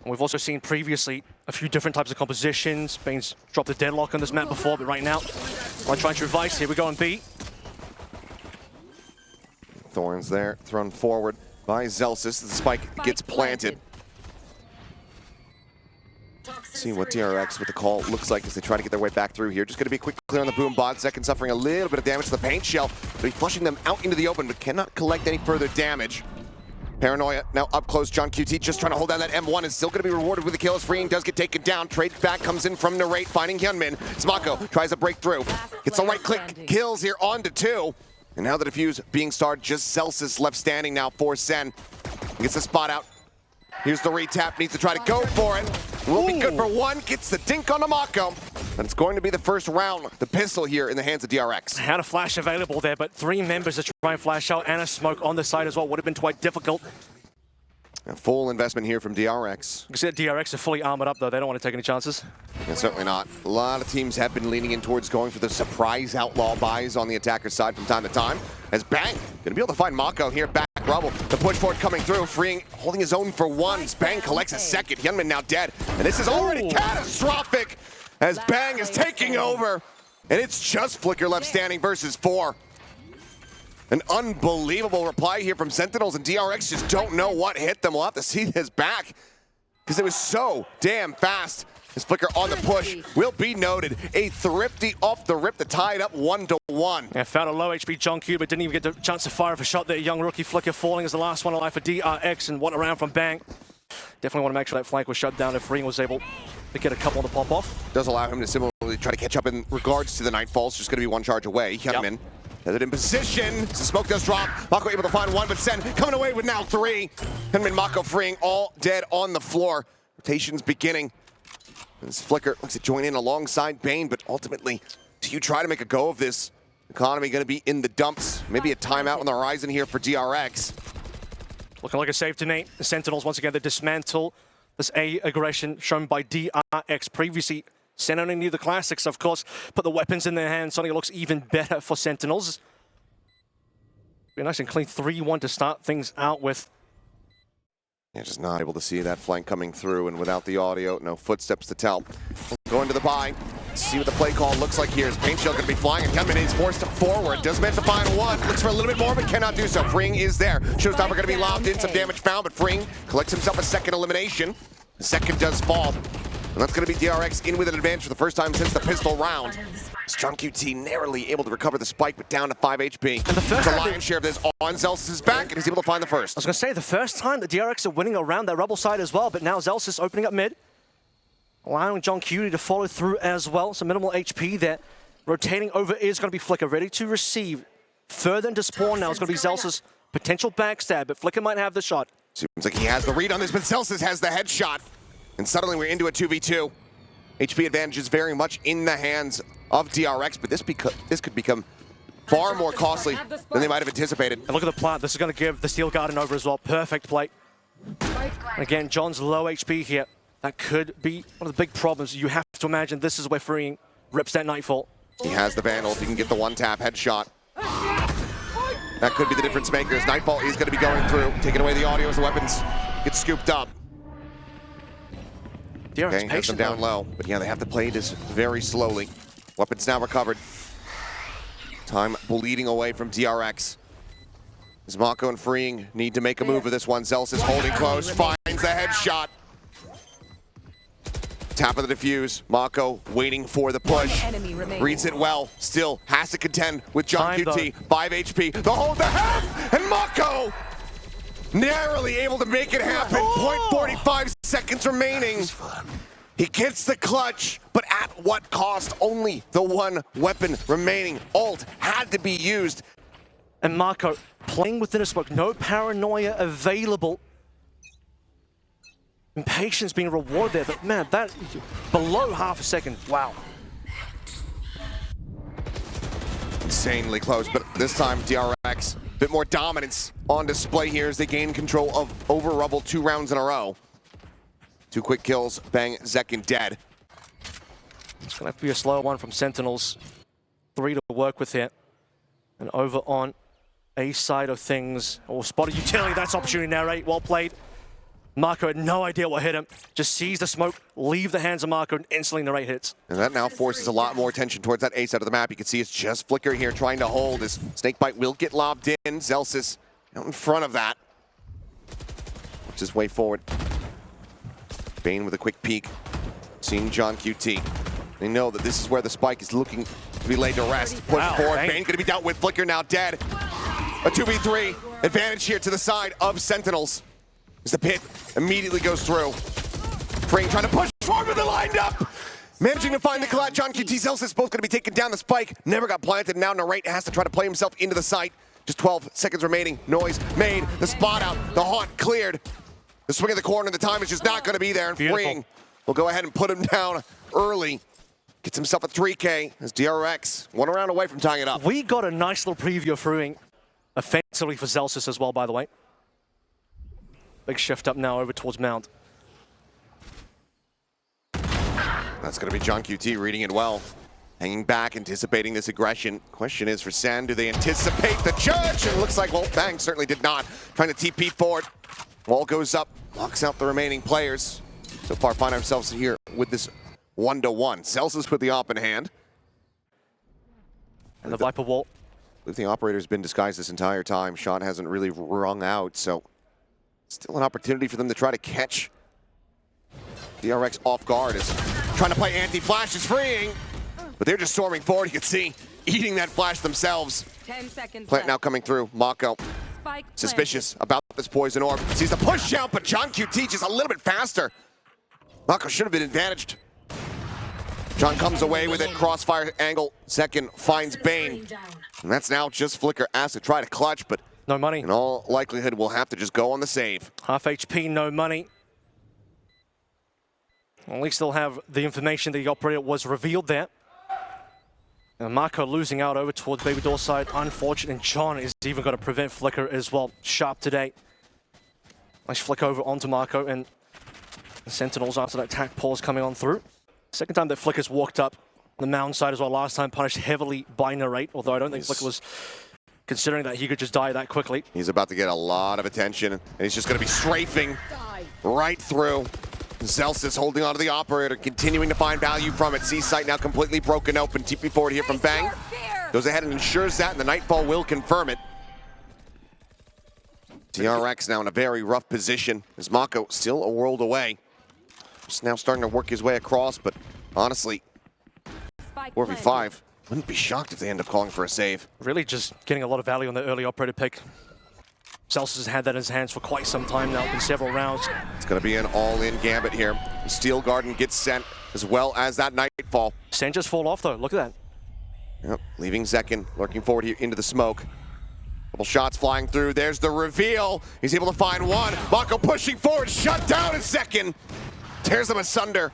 We've also seen previously a few different types of compositions. Bane's dropped the deadlock on this map before, but right now, I'm trying to revise. Here we go on B. Thorns there, thrown forward by Zelsis. The spike gets planted. See what DRX with the call looks like as they try to get their way back through here. Just going to be a quick clear on the boom bot. Second suffering a little bit of damage to the paint shell, but he's flushing them out into the open, but cannot collect any further damage. Paranoia now up close. John QT just trying to hold down that M1 is still going to be rewarded with the kills. Freeing does get taken down. Trade back comes in from Narrate, finding Hyunmin. Smako tries to break through. Gets the right click. Kills here on to 2. And now the defuse being started. Just Celsius left standing now for Sen. Gets the spot out. Here's the retap. Needs to try to go for it. Will be good for 1. Gets the dink on the Mako. And it's going to be the first round. The pistol here in the hands of DRX. Had a flash available there, but 3 members to try and flash out and a smoke on the side as well. Would have been quite difficult. A full investment here from DRX. You can see that DRX are fully armored up though. They don't want to take any chances. Yeah, certainly not. A lot of teams have been leaning in towards going for the surprise outlaw buys on the attacker side from time to time. As Bang gonna be able to find Mako here back rubble. The push forward coming through. Freeing holding his own for 1. Bang collects a second. Hyunmin now dead. And this is already catastrophic as Bang is taking over. And it's just Flicker left standing versus 4. An unbelievable reply here from Sentinels, and DRX just don't know what hit them. We'll have to see this back because it was so damn fast. His Flicker on the push will be noted. A thrifty off the rip to tie it up 1-1. Yeah, found a low HP John Q, but didn't even get the chance to fire off a shot there. Young rookie Flicker falling as the last one alive for DRX, and what a round from Bang. Definitely want to make sure that flank was shut down if Ring was able to get a couple on the pop off. Does allow him to similarly try to catch up in regards to the Nightfalls. Just going to be 1 charge away. Hyunmin. Has it in position. The smoke does drop. Mako able to find 1, but Sen coming away with now 3. Hyunmin, Mako freeing, all dead on the floor. Rotations beginning. This Flicker looks to join in alongside Bane, but ultimately, do you try to make a go of this? Economy going to be in the dumps. Maybe a timeout on the horizon here for DRX. Looking like a save to Nate. The Sentinels, once again, they dismantle this A aggression shown by DRX previously. Sen only knew the classics, of course, put the weapons in their hands. Suddenly it looks even better for Sentinels. Be a nice and clean 3-1 to start things out with. Yeah, just not able to see that flank coming through, and without the audio, no footsteps to tell. Going to the buy. See what the play call looks like here. His paint shell going to be flying, and Hyunmin is forced forward. Does manage to find 1. Looks for a little bit more, but cannot do so. Freeing is there. Showstopper going to be lobbed in. Some damage found, but Freeing collects himself a second elimination. The second does fall. And that's going to be DRX in with an advantage for the first time since the pistol round. Strong QT narrowly able to recover the spike, but down to 5 HP. And the lion's share of this on Zelsis' back, and he's able to find the first. I was going to say, the first time that DRX are winning around that rebel side as well, but now Zelsis opening up mid, allowing John QT to follow through as well. Some minimal HP there. Rotating over is going to be Flicker, ready to receive. Further into spawn now is going to be Zelsis' potential backstab, but Flicker might have the shot. Seems like he has the read on this, but Zelsis has the headshot. And suddenly we're into a 2v2. HP advantage is very much in the hands of DRX, but this could become far more costly than they might have anticipated. And look at the plant. This is going to give the Steel Garden over as well. Perfect play. Again, John's low HP here. That could be one of the big problems. You have to imagine this is where Freeing rips that Nightfall. He has the Vandal. If he can get the 1-tap headshot, that could be the difference maker. As Nightfall is going to be going through, taking away the audio as the weapons get scooped up. DRX has them down low, but yeah, they have to play this very slowly. Weapons now recovered. Time bleeding away from DRX. As Mako and Freeing need to make a move with this one. Zelsis is holding close, finds the headshot. Tap of the defuse. Mako waiting for the push. Reads it well. Still has to contend with John QT. 5 HP. The hold the half, and Mako narrowly able to make it happen. 0.45 seconds remaining. He gets the clutch, but at what cost? Only the 1 weapon remaining. Ult had to be used. And Mako playing within a smoke. No paranoia available. Impatience being rewarded there, but man, that below half a second. Wow. Insanely close, but this time DRX, a bit more dominance on display here as they gain control of over Rubble 2 rounds in a row. 2 quick kills, Bang, Zekin dead. It's gonna have to be a slow one from Sentinels. 3 to work with here. And over on A side of things, or spotted utility, that's opportunity now, right? Well played. Marco had no idea what hit him. Just sees the smoke, leave the hands of Marco, and instantly the rate hits. And that now forces a lot more attention towards that A side of the map. You can see it's just Flicker here trying to hold. His Snakebite will get lobbed in. Zelsis out in front of that. Works his way forward. Bane with a quick peek. Seeing John QT. They know that this is where the spike is looking to be laid to rest. Push forward. Bane going to be dealt with. Flicker now dead. A 2v3 advantage here to the side of Sentinels. As the pit immediately goes through. Frame trying to push forward with the lined up. Managing to find the collat. John QT Zelsis both going to be taking down the spike. Never got planted. Now Narrate has to try to play himself into the site. Just 12 seconds remaining. Noise made. The spot out. The haunt cleared. The swing of the corner. The time is just not going to be there. And Freeing will go ahead and put him down early. Gets himself a 3K as DRX 1 round away from tying it up. We got a nice little preview of Freeing offensively for Zelsis as well, by the way. Big shift up now over towards Mount. That's going to be John QT reading it well. Hanging back, anticipating this aggression. Question is for Sen, do they anticipate the judge? And it looks like, well, Bang certainly did not. Trying to TP forward. Wall goes up, locks out the remaining players. So far, find ourselves here with this 1-1. Zelsis with the op in hand. And the Viper wall. I believe the operator's been disguised this entire time. Shot hasn't really rung out, so still an opportunity for them to try to catch DRX off guard. Is trying to play anti-flash, is Freeing, but they're just storming forward. You can see eating that flash themselves. 10 seconds Plant now coming through. Mako suspicious about this poison orb. Sees the push out, but John QT just a little bit faster. Mako should have been advantaged. John comes away with it. Crossfire angle. Second finds Bane. And that's now just Flicker asked to try to clutch, but no money. in all likelihood, we'll have to just go on the save. Half HP, no money. At least they'll have the information that the operator was revealed there. And Marco losing out over towards Baby Door side. Unfortunate, and John is even going to prevent Flicker as well. Sharp today. Nice flick over onto Marco, and the Sentinels after that attack pause coming on through. Second time that Flicker's walked up the mound side as well. Last time punished heavily by Narrate, although I don't think Flicker was considering that he could just die that quickly. He's about to get a lot of attention, and he's just going to be strafing right through. Zelsis holding onto the operator, continuing to find value from it. C-site now completely broken open. TP forward here from Bang. Goes ahead and ensures that, and the Nightfall will confirm it. DRX now in a very rough position, as Mako still a world away. Just now starting to work his way across, but honestly, 4v5. Wouldn't be shocked if they end up calling for a save. Really just getting a lot of value on the early operator pick. Zelsis has had that in his hands for quite some time now, in several rounds. It's going to be an all-in gambit here. Steel Garden gets sent, as well as that Nightfall. Sen just fall off though, look at that. Yep, leaving Zekin, lurking forward here into the smoke. Couple shots flying through, there's the reveal. He's able to find one. Mako pushing forward, shut down in Zekin. Tears them asunder.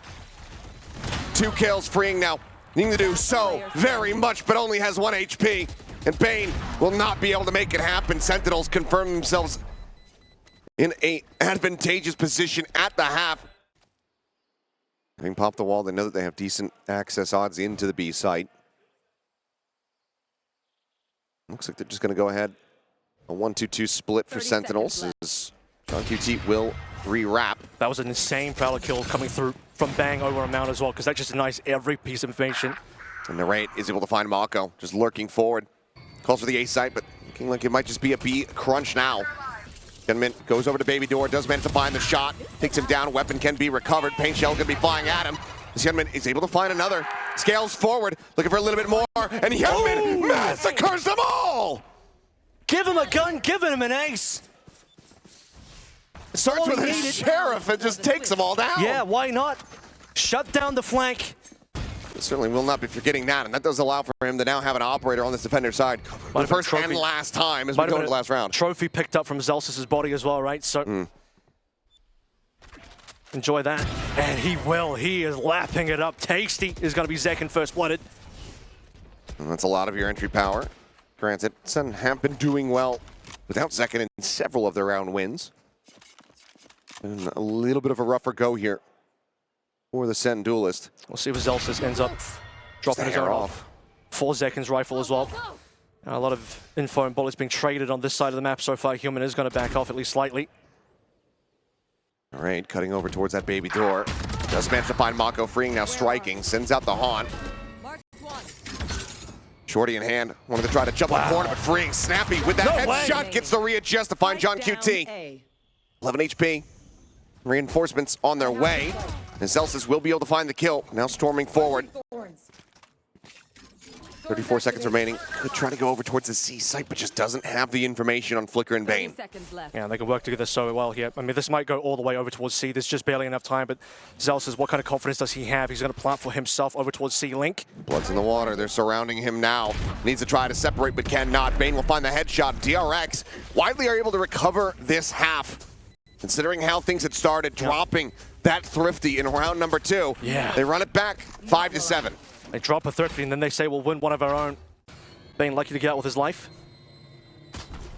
2 kills, Freeing now. Needing to do so very much, but only has 1 HP. And Bane will not be able to make it happen. Sentinels confirm themselves in an advantageous position at the half. Having popped the wall, they know that they have decent access odds into the B site. Looks like they're just going to go ahead. A 1-2-2 split for Sentinels. As John QT will re-wrap. That was an insane Prowler kill coming through from Bang over a mount as well, because that just denies every piece of information. And Narrate is able to find Mako, just lurking forward. Calls for the A site, but looking like it might just be a B crunch now. Gunman goes over to Baby Door, does manage to find the shot, takes him down, weapon can be recovered, Paint Shell can be flying at him. This Gunman is able to find another, scales forward, looking for a little bit more, and Gunman massacres them all! Give him a gun, give him an ace! Starts with a sheriff and just takes them all down. Yeah, why not? Shut down the flank. Certainly will not be forgetting that, and that does allow for him to now have an operator on this defender side for the first and last time as we go into the last round. Trophy picked up from Zelsis' body as well, right? So enjoy that. And he will. He is lapping it up. Tasty is going to be Zekin first blooded. And that's a lot of your entry power. Granted, Sen have been doing well without Zekin in several of their round wins. And a little bit of a rougher go here for the Sen duelist. We'll see if Zelsis ends up dropping his own off. 4 Zekin's rifle as well. A lot of info and bullets being traded on this side of the map so far. Human is going to back off at least slightly. All right, cutting over towards that baby door. Just managed to find Mako, freeing now striking. Sends out the haunt. Shorty in hand, wanted to try to jump the corner, but freeing. Snappy with that headshot, gets the readjust to find John QT. 11 HP. Reinforcements on their way. And Celsius will be able to find the kill. Now storming forward. 34 seconds remaining. Could try to go over towards the C site, but just doesn't have the information on Flicker and Bane. Yeah, they can work together so well here. I mean, this might go all the way over towards C. There's just barely enough time, but Celsius, what kind of confidence does he have? He's going to plant for himself over towards C Link. Blood's in the water. They're surrounding him now. Needs to try to separate, but cannot. Bane will find the headshot. DRX widely are able to recover this half. Considering how things had started, dropping that Thrifty in round number 2. Yeah. They run it back 5-7. They drop a Thrifty, and then they say, we'll win one of our own. Bane lucky to get out with his life.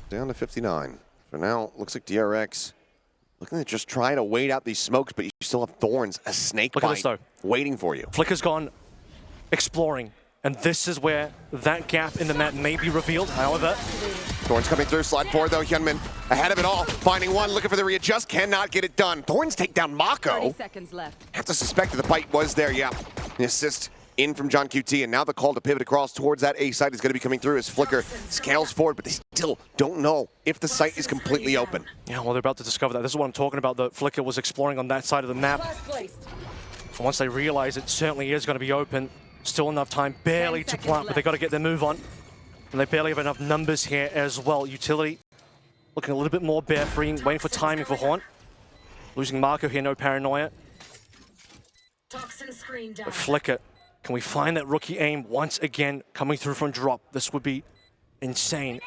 Down to 59. For now, looks like DRX looking to just try to wait out these smokes, but you still have Thorns, a snake Look bite, at this, though. waiting for you. Flicker's gone exploring, and this is where that gap in the map may be revealed. However, Thorns coming through, slide forward though. Hyunmin ahead of it all, finding one, looking for the readjust, cannot get it done. Thorns take down Mako. 30 seconds left. Have to suspect that the bite was there, yeah. The assist in from John QT, and now the call to pivot across towards that A site is going to be coming through as Flicker scales forward, but they still don't know if the site is completely open. yeah, well, they're about to discover that. This is what I'm talking about. The Flicker was exploring on that side of the map. And once they realize it certainly is going to be open, still enough time, barely to plant, but they got to get their move on. And they barely have enough numbers here as well. Utility looking a little bit more bare freeing, waiting for timing for Haunt. Losing Marco here, no paranoia. But Flicker, can we find that rookie aim once again coming through from drop? This would be insane.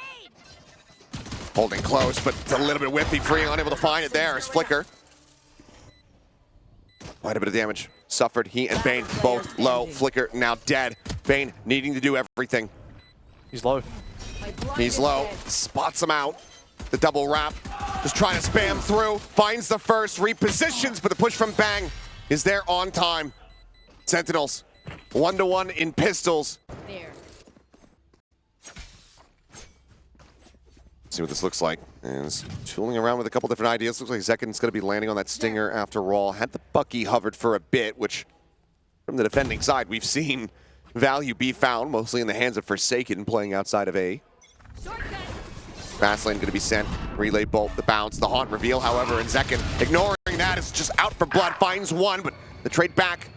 Holding close, but it's a little bit whippy, freeing, unable to find it there as Flicker. Quite a bit of damage suffered. He and Bane both low. Flicker now dead. Bane needing to do everything. He's low. He's low. Spots him out. The double wrap. Just trying to spam through. Finds the first. Repositions, but the push from Bang is there on time. Sentinels 1-1 in pistols. There. See what this looks like. Is tooling around with a couple different ideas. Looks like Zekken's going to be landing on that stinger after all. Had the Bucky hovered for a bit, which from the defending side we've seen value be found, mostly in the hands of Forsaken playing outside of A. Fastlane going to be sent. Relay bolt, the bounce, the haunt reveal, however, and Zekken ignoring that is just out for blood. Finds one, but the trade back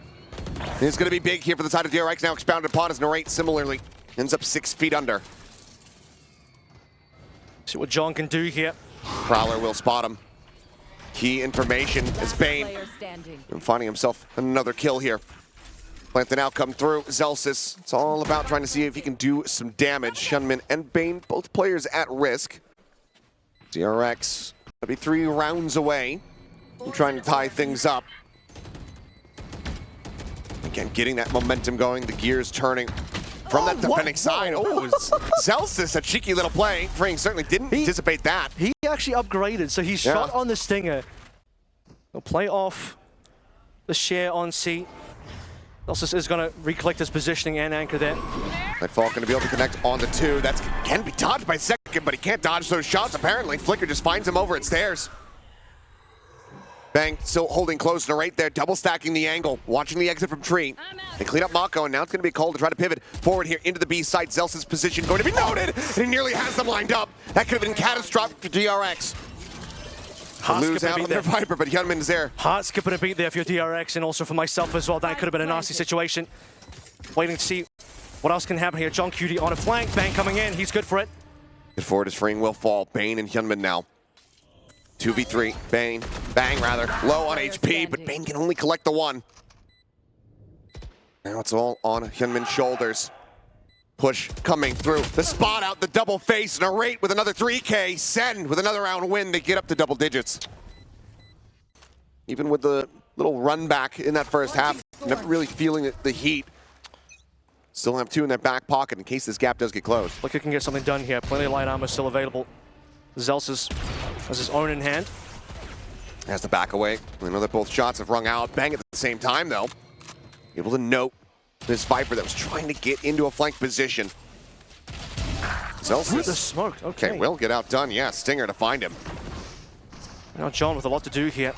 is going to be big here for the side of DRX. Now expounded upon as Narrate similarly ends up 6 feet under. See what John can do here. Prowler will spot him. Key information as Bane and finding himself another kill here. Planting out, come through. Celsius, it's all about trying to see if he can do some damage. Hyunmin and Bane, both players at risk. DRX will be 3 rounds away from trying to tie things up. Again, getting that momentum going, the gears turning from that defending side. Oh, Celsius, a cheeky little play. Freeing certainly didn't anticipate that. He actually upgraded, so he shot on the stinger. He'll play off the share on C. Celsius is going to recollect his positioning and anchor there. Nightfall going to be able to connect on the 2. That can be dodged by Zekken, but he can't dodge those shots apparently. Flicker just finds him over at stairs. Bang still holding close to right there, double stacking the angle, watching the exit from tree. They clean up Mako, and now it's going to be a call to try to pivot forward here into the B site. Zelsa's position going to be noted, and he nearly has them lined up. That could have been catastrophic for DRX. Lose out on their Viper, but Hyunmin is there. Heart skipping a beat there for your DRX, and also for myself as well. That could have been a nasty situation. Waiting to see what else can happen here. John QT on a flank, Bang coming in, he's good for it. Good forward as freeing will fall. Bane and Hyunmin now. 2v3, Bang rather, low on HP, but Bane can only collect the 1. Now it's all on Hyunmin's shoulders. Push coming through, the spot out, the double face, and Narrate with another 3K. Sen with another round win, they get up to double digits. Even with the little run back in that first half, never really feeling the heat. Still have 2 in their back pocket in case this gap does get closed. Look, he can get something done here. Plenty of light armor still available. Zelsa's has his own in hand. Has to back away. I know that both shots have rung out. Bang at the same time, though. Able to note this Viper that was trying to get into a flank position. Through the smoke, okay. Will get outdone. Yeah, Stinger to find him. Now John with a lot to do here.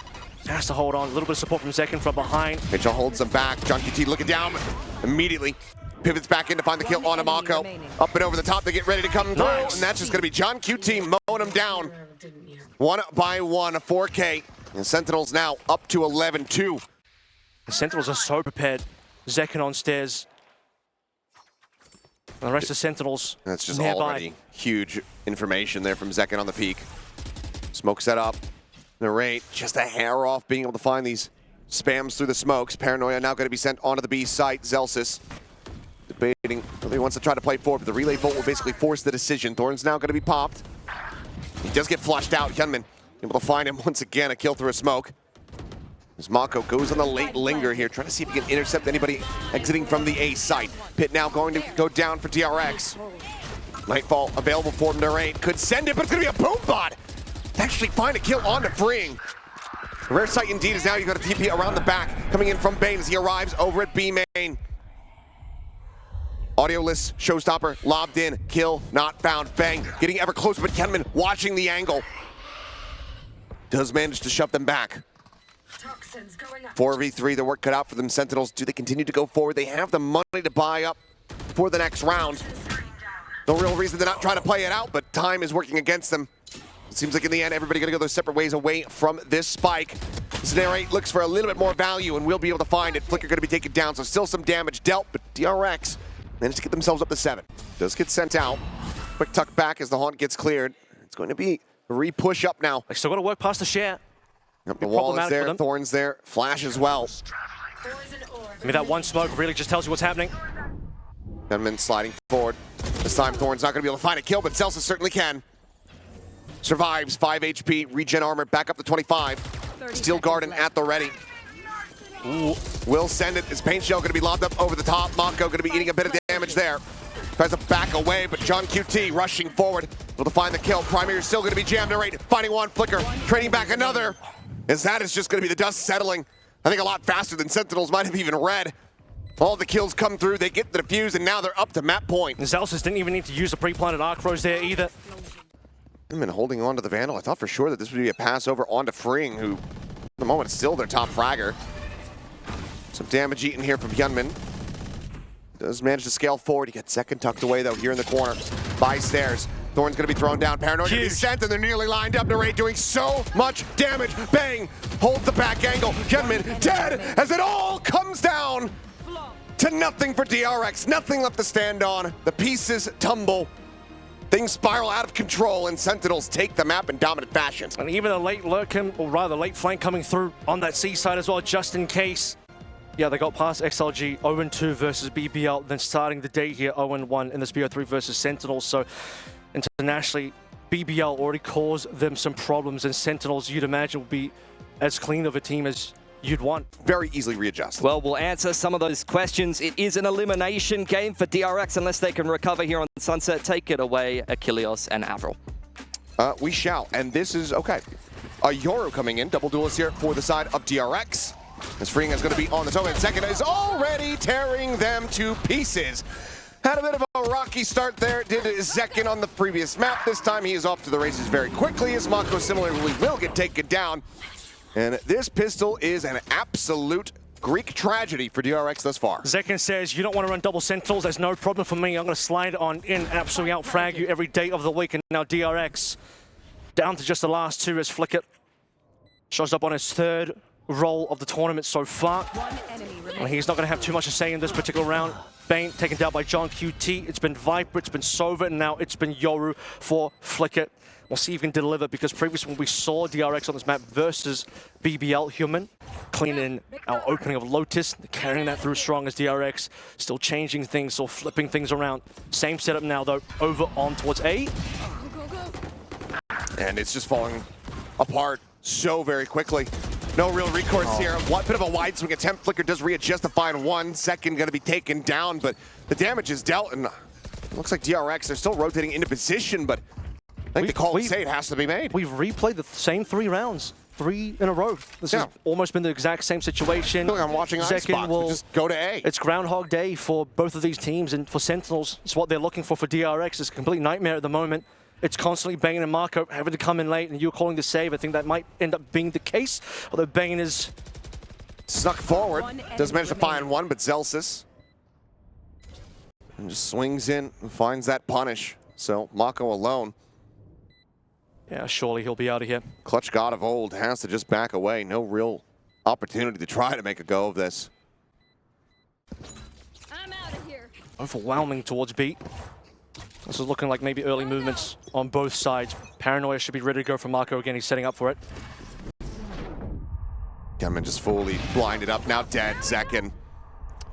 Has to hold on. A little bit of support from Zekin from behind. Mitchell holds him back. John QT looking down immediately. Pivots back in to find the kill on Amako. Up and over the top, they get ready to come through. And that's just going to be John QT mowing him down. 1 by 1, a 4K. And Sentinels now up to 11-2. The Sentinels are so prepared. Zekin on stairs. And the rest of Sentinels That's just nearby. already huge information there from Zekin on the peak. Smoke set up. The rate just a hair off being able to find these spams through the smokes. Paranoia now going to be sent onto the B site. Zelsis debating whether he wants to try to play forward, but the relay bolt will basically force the decision. Thorn's now going to be popped. He does get flushed out. Hyunmin able to find him once again, a kill through a smoke. As Mako goes on the late linger here, trying to see if he can intercept anybody exiting from the A site. Pit now going to go down for DRX. Nightfall available for him to raid. Could send it, but it's going to be a boom bot. Actually find a kill onto Freeing. Rare sight indeed is now you got a TP around the back. Coming in from Bane as he arrives over at B main. Audioless showstopper lobbed in. Kill not found. Bang. Getting ever closer, but Kenman watching the angle. Does manage to shove them back. 4v3, the work cut out for them. Sentinels, do they continue to go forward? They have the money to buy up for the next round. No real reason they're not trying to play it out, but time is working against them. It seems like in the end, everybody gonna go their separate ways away from this spike. Snare looks for a little bit more value and we'll be able to find it. Flicker gonna be taken down, so still some damage dealt, but DRX managed to get themselves up to 7. Does get sent out. Quick tuck back as the haunt gets cleared. It's going to be a re-push up now. They still gotta work past the share. Yep, the wall is there, Thorn's there, Flash as well. I mean, that one smoke really just tells you what's happening. Gunman sliding forward. This time Thorn's not gonna be able to find a kill, but Celsius certainly can. Survives, 5 HP, regen armor, back up to 25. Steel Garden at the ready. Ooh. Will send it. Is Paint Shell gonna be lobbed up over the top? Mako gonna be eating a bit of damage there. Tries to back away, but John QT rushing forward. Able to find the kill. Primary is still gonna be jammed to rate. Finding one, Flicker, trading back another. As that is just gonna be the dust settling. I think a lot faster than Sentinels might have even read. All the kills come through, they get the defuse, and now they're up to map point. Zelsis didn't even need to use the pre-planted arc throws there either. And holding on to the Vandal. I thought for sure that this would be a pass over onto Freeing, who at the moment is still their top fragger. Some damage eaten here from Hyunmin. Does manage to scale forward. He gets second tucked away though here in the corner by stairs. Thorn's gonna be thrown down. Paranoid gonna be sent, and they're nearly lined up. Narrate doing so much damage. Bang! Holds the back angle. Hyunmin dead as it all comes down to nothing for DRX. Nothing left to stand on. The pieces tumble. Things spiral out of control, and Sentinels take the map in dominant fashion. And even a late lurk, or rather late flank coming through on that C side as well, just in case. Yeah, they got past XLG 0-2 versus BBL, then starting the day here 0-1 in this BO3 versus Sentinels. So internationally, BBL already caused them some problems, and Sentinels, you'd imagine, will be as clean of a team as you'd want. Very easily readjust. Well, we'll answer some of those questions. It is an elimination game for DRX unless they can recover here on Sunset. Take it away, Achilleos and Avril. We shall, and this is, okay. Yoru coming in, double duelist here for the side of DRX. As Freeing is going to be on the toe, and second is already tearing them to pieces. Had a bit of a rocky start there, did Zekin on the previous map. This time he is off to the races very quickly, as Mako similarly will get taken down. And this pistol is an absolute Greek tragedy for DRX thus far. Zekin says, you don't want to run double Sentinels, there's no problem for me. I'm going to slide on in, absolutely out-frag you every day of the week. And now DRX down to just the last two as Flicker shows up on his third role of the tournament so far. And he's not going to have too much to say in this particular round. Bane taken down by John QT. It's been Viper, it's been Sova, and now it's been Yoru for Flicker. We'll see if he can deliver, because previously when we saw DRX on this map versus BBL Human, cleaning our opening of Lotus, carrying that through strong as DRX, still changing things, still flipping things around. Same setup now though, over on towards A. And it's just falling apart so very quickly. No real recourse here. One bit of a wide swing attempt. Flicker does readjust to find 1 second, gonna be taken down, but the damage is dealt, and it looks like DRX, they're still rotating into position, but I think the call to say it has to be made. We've replayed the same 3 rounds, 3 in a row. This has almost been the exact same situation. I feel like I'm watching Zekin will just go to A. It's Groundhog Day for both of these teams, and for Sentinels, it's what they're looking for DRX. It's a complete nightmare at the moment. it's constantly Bane and Marco having to come in late, and you're calling the save. I think that might end up being the case, although Bane is snuck forward. Does manage to find one, but Zelsis and just swings in and finds that punish. So Mako alone. Yeah, surely he'll be out of here. Clutch God of old has to just back away. No real opportunity to try to make a go of this. I'm out of here. Overwhelming towards B. This is looking like maybe early movements on both sides. Paranoia should be ready to go for Marco again. He's setting up for it. Gunman just fully blinded up, now dead. Zekin.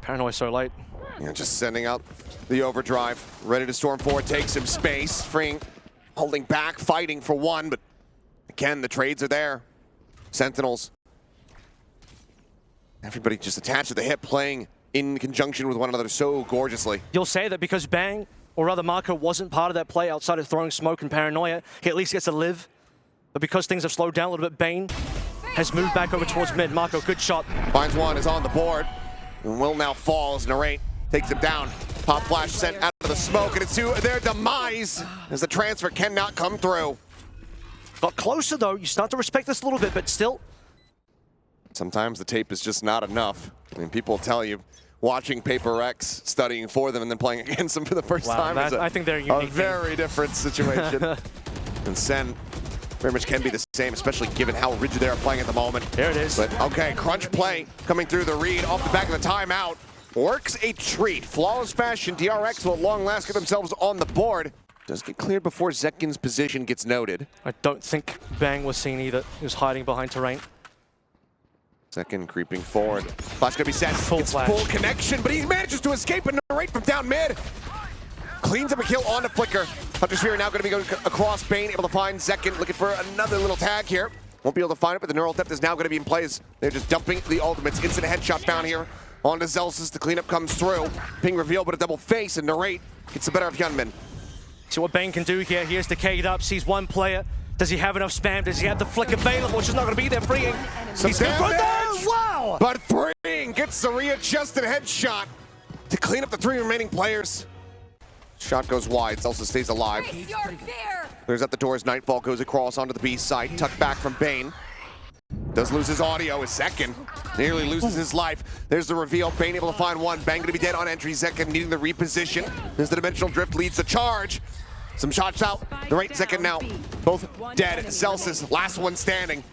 Paranoia so late. Yeah, just sending out the overdrive. Ready to storm forward, take some space. Freeing, holding back, fighting for one, but again, the trades are there. Sentinels. Everybody just attached to the hip, playing in conjunction with one another so gorgeously. You'll say that because Bang, or rather Marco, wasn't part of that play outside of throwing smoke and Paranoia, he at least gets to live. But because things have slowed down a little bit, Bane has moved back over towards mid. Marco, good shot. Finds one, is on the board, and will now fall as Narrate takes him down. Pop flash sent out of the smoke, and it's to their demise as the transfer cannot come through. Got closer though. You start to respect this a little bit, but still. Sometimes the tape is just not enough. I mean, people tell you, watching Paper X, studying for them, and then playing against them for the first time is I think they're a unique. very different situation. And Sen very much can be the same, especially given how rigid they are playing at the moment. There it is. But okay, crunch play coming through the read off the back of the timeout. Works a treat. Flawless fashion. DRX will at long last get themselves on the board. Does get cleared before Zekin's position gets noted. I don't think Bang was seen either. He was hiding behind terrain. Zekin creeping forward. Flash gonna be set. It's flash. full connection, but he manages to escape and Narrate from down mid. Cleans up a kill on the flicker. Hunter Sphere now gonna be going across Bane, able to find Zekin, looking for another little tag here. Won't be able to find it, but the neural depth is now gonna be in place. They're just dumping the ultimates. Instant headshot found here. Onto Zelsis, the cleanup comes through. Ping reveal, but a double face, and Narrate gets the better of Hyunmin. See what Bane can do here. He has decayed up, sees one player. Does he have enough spam? Does he have the flick available? Which is not going to be there. Freeing. He's going for that. Wow! But Freeing gets the readjusted headshot to clean up the three remaining players. Shot goes wide. Zelsis stays alive. Face your fear. Clears out the doors. Nightfall goes across onto the B side. Tucked back from Bane. Does lose his audio. A second. Nearly loses his life. There's the reveal. Bane able to find one. Bang going to be dead on entry. Zekin needing the reposition. As the dimensional drift leads the charge. Some shots out. The right second now. Both dead. Zelsis, last one standing.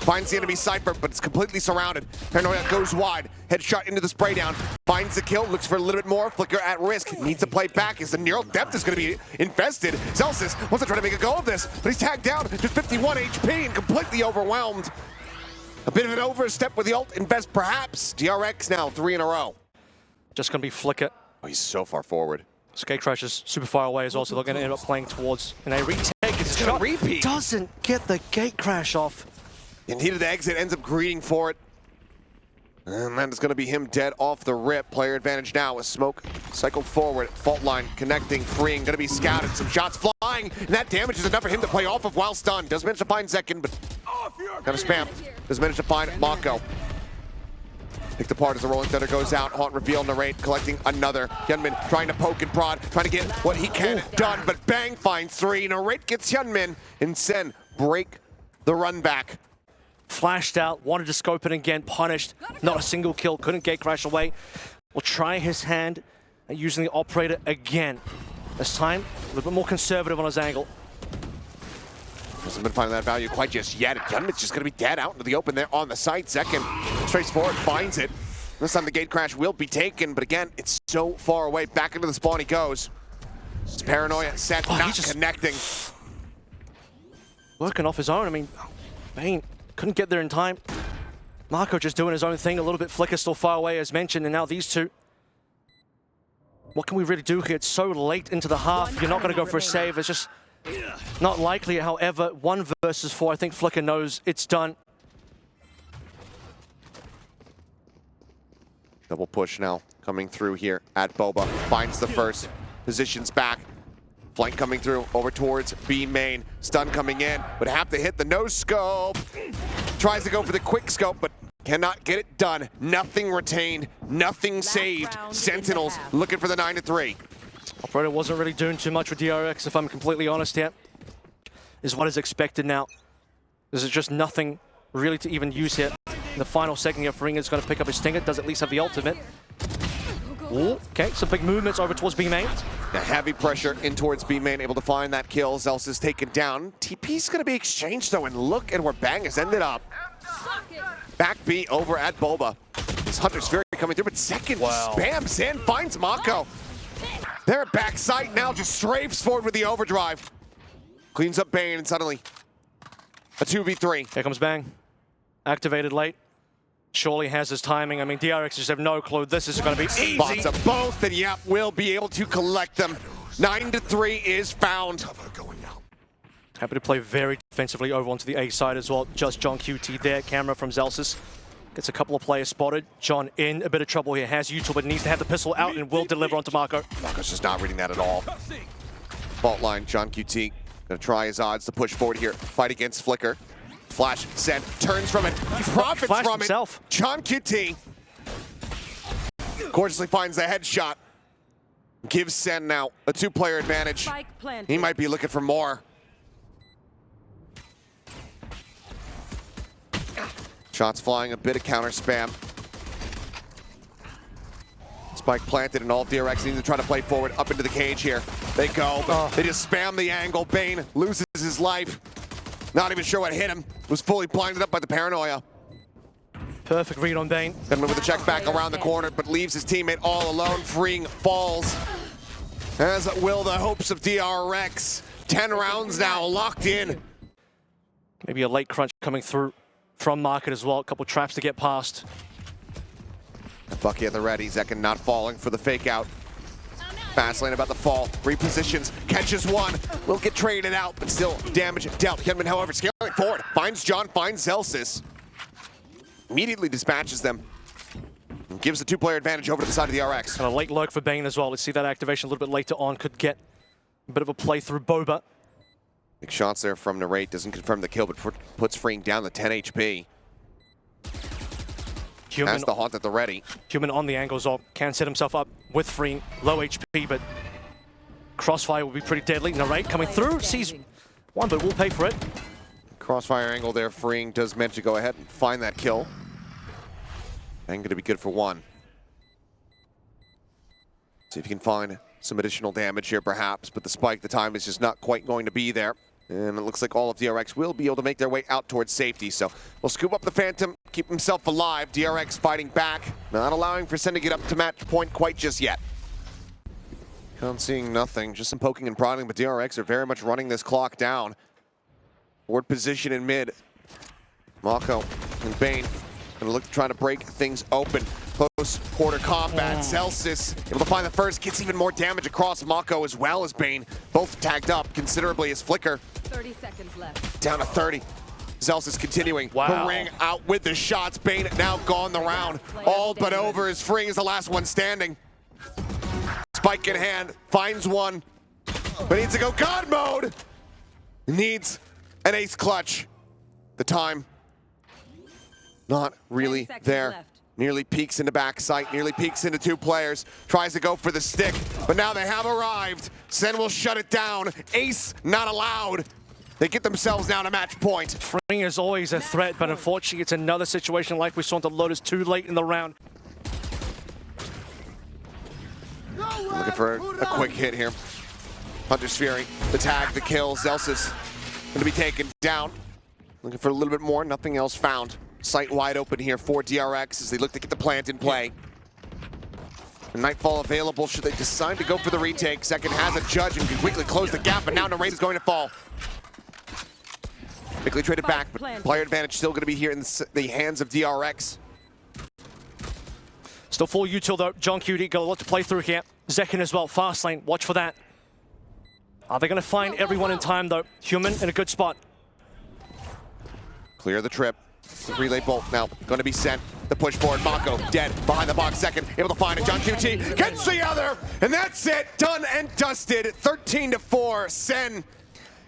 Finds the enemy Cypher, but it's completely surrounded. Paranoia goes wide. Headshot into the spray down. Finds the kill. Looks for a little bit more. Flicker at risk. Needs to play back as the neural depth is going to be infested. Zelsis wants to try to make a go of this, but he's tagged down to 51 HP and completely overwhelmed. A bit of an overstep with the ult invest, perhaps. DRX now 3 in a row. Just going to be flicker. Oh, he's so far forward. Skate Crash is super far away as well, so they're going to end up playing towards. And a retake. It's gonna repeat. Doesn't get the gate crash off. And needed the exit, ends up greeting for it. And that is going to be him dead off the rip. Player advantage now with smoke cycled forward. Fault line connecting, freeing, going to be scouted. Some shots flying, and that damage is enough for him to play off of while stunned. Does manage to find Zekin, but kind of spam. Does manage to find Mako. Picked apart as the Rolling Thunder goes out. Haunt reveal, Narrate collecting another. Hyunmin trying to poke and prod, trying to get what he can done, but Bang finds 3. Narrate gets Hyunmin, and Sen break the run back. Flashed out, wanted to scope it again, punished. Not a single kill, couldn't gate crash away. Will try his hand at using the operator again. This time, a little bit more conservative on his angle. Hasn't been finding that value quite just yet. Hyunmin's just going to be dead out into the open there on the site. Zekin trace forward, finds it. This time the gate crash will be taken, but again, it's so far away. Back into the spawn he goes. It's Paranoia set, not connecting. Working off his own. I mean, Bane couldn't get there in time. Marco just doing his own thing, a little bit. Flicker still far away as mentioned, and now these two. What can we really do here? It's so late into the half. You're not going to go for a save. It's just not likely. However, 1 versus 4, I think Flicker knows it's done. Double push now coming through here at Boba. Finds the first. Positions back. Flank coming through over towards B main. Stun coming in, but have to hit the no scope. Tries to go for the quick scope, but cannot get it done. Nothing retained, nothing saved. Sentinels looking for the 9-3. Operator wasn't really doing too much with DRX, if I'm completely honest here. is what is expected now. There's just nothing really to even use here. In the final second here, Fring is going to pick up his stinger, does at least have the ultimate. Ooh, okay, some big movements over towards B main. Yeah, heavy pressure in towards B main, able to find that kill. Zels is taken down. TP's going to be exchanged though, and look at where Bang has ended up. Back B over at Boba. This Hunter's Fury coming through, but second spam. Sen finds Mako. Their backside now just strafes forward with the overdrive. Cleans up Bane, and suddenly a 2v3. Here comes Bang. Activated late. Surely has his timing. I mean, DRX just have no clue. This is going to be easy. Spots up both, and yep, will be able to collect them. 9-3 is found. Happy to play very defensively over onto the A side as well. Just John QT there. Camera from Zelsis. Gets a couple of players spotted. John in a bit of trouble here. Has YouTube, but needs to have the pistol out and will deliver onto Marco. Marco's just not reading that at all. Fault line, John QT. Gonna try his odds to push forward here. Fight against Flicker. Flash, Sen, turns from it, profits from himself. It. John QT gorgeously finds the headshot. Gives Sen now a 2-player advantage. He might be looking for more. Shots flying, a bit of counter spam. Spike planted, and all DRX need to try to play forward up into the cage here. They go, but they just spam the angle. Bane loses his life. Not even sure what hit him. Was fully blinded up by the paranoia. Perfect read on Bane. Then with a check back around the corner, but leaves his teammate all alone. Freeing falls. As will the hopes of DRX. 10 rounds now locked in. Maybe a late crunch coming through from Market as well. A couple traps to get past. Bucky at the ready. Zekin not falling for the fake out. Fast lane about to fall. Repositions. Catches one. Will get traded out, but still damage dealt. Hyunmin, however, scaling forward. Finds John, finds Zelsis. Immediately dispatches them. And gives the 2-player advantage over to the side of the RX. And a late lurk for Bane as well. Let's see that activation a little bit later on. Could get a bit of a play through Boba. Big shots there from Narrate. Doesn't confirm the kill, but puts Freeing down to 10 HP. Has the haunt at the ready. Hyunmin on the angles up. Can set himself up with Freeing. Low HP, but Crossfire will be pretty deadly. Narrate coming through. Sees one, but will pay for it. Crossfire angle there. Freeing does manage to go ahead and find that kill. And going to be good for one. See if you can find some additional damage here perhaps, but the spike, the time is just not quite going to be there. And it looks like all of DRX will be able to make their way out towards safety. So we'll scoop up the Phantom, keep himself alive. DRX fighting back, not allowing for Sen to get up to match point quite just yet. Con seeing nothing, just some poking and prodding, but DRX are very much running this clock down. Forward position in mid. Mako and Bane gonna look to try to break things open. Close quarter combat. Celsius able to find the first, gets even more damage across Mako as well as Bane. Both tagged up considerably as Flicker. 30 seconds left. Down to 30. Zelsis continuing. The ring out with the shots. Bane now gone the round. All but over as Freeing is the last one standing. Spike in hand, finds one, but needs to go God mode. Needs an ace clutch. The time, not really there. Left. Nearly peeks into backside, nearly peeks into 2 players. Tries to go for the stick, but now they have arrived. Sen will shut it down. Ace not allowed. They get themselves down to match point. Freeing is always a threat, but unfortunately it's another situation like we saw into Lotus too late in the round. Looking for a quick hit here. Hunter's Fury, the tag, the kill. Zelsis going to be taken down. Looking for a little bit more, nothing else found. Sight wide open here for DRX as they look to get the plant in play. And Nightfall available should they decide to go for the retake. Second has a judge and can quickly close the gap, but now Narrate is going to fall. Quickly traded back, but player advantage still going to be here in the hands of DRX. Still full util though. John QT got a lot to play through here. Zekin as well, fast lane, watch for that. Are they going to find everyone in time though? Hyunmin in a good spot. Clear the trip. The relay bolt now going to be sent. The push forward, Mako dead behind the box. Second, able to find it. John QT gets the other, and that's it. Done and dusted. 13-4. Sen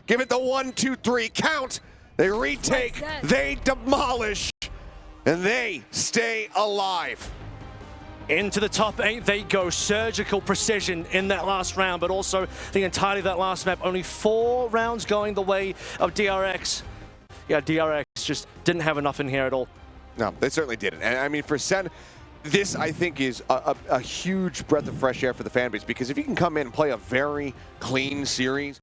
give it the 1-2-3 count. They retake, they demolish, and they stay alive. Into the top 8 they go. Surgical precision in that last round, but also the entirety of that last map. Only 4 rounds going the way of DRX. Yeah, DRX just didn't have enough in here at all. No, they certainly didn't. And I mean, for Sen, this I think is a huge breath of fresh air for the fan base, because if you can come in and play a very clean series,